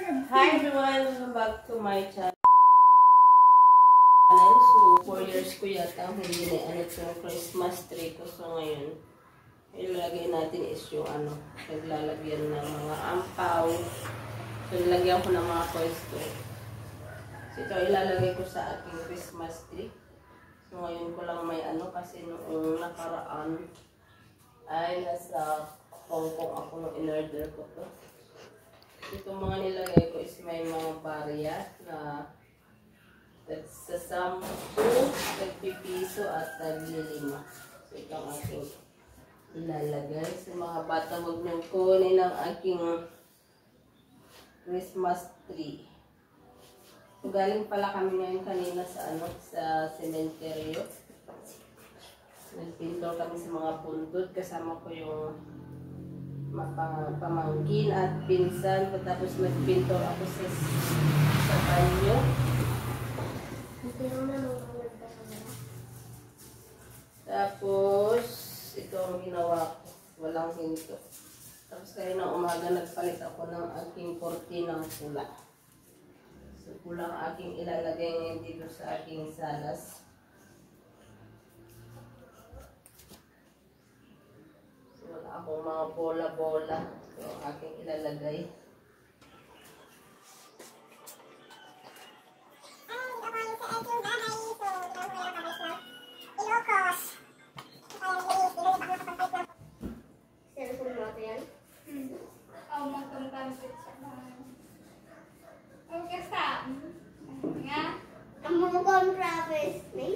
Hi everyone! Welcome back to my channel. So, 4 years ko yata hindi na yung Christmas tree ko. So, ngayon, ilalagay natin is yung naglalagyan ng mga ampaw. So, nilagyan ko ng mga coins ko. So, ito ilalagay ko sa aking Christmas tree. So, ngayon ko lang may kasi noong nakaraan ay nasa Hong Kong ako nung in-order ko to. Itong mga nilagay ko is may mga barya na sa 10, nagpipiso at naglilima. So ito ang aking ilalagay. Sa mga bata, huwag niyong kunin ang aking Christmas tree. So galing pala kami ngayon kanina sa sa sementeryo. Nagpintor kami sa mga bundod. Kasama ko yung pamangkin at pinsan, tapos nagpintor ako sa banyo. Tapos ito ang ginawa ko, walang hinto. Tapos kayo na umaga nagpalit ako ng aking kortinang pula. So pula ang aking ilalagay ngayon dito sa aking salas. Wala akong mga bola-bola. So, aking ilalagay. Cellphone mo ito yan? Oo, magkamkamit siya. Okay, stop. Nga? Ang mga Travis, eh?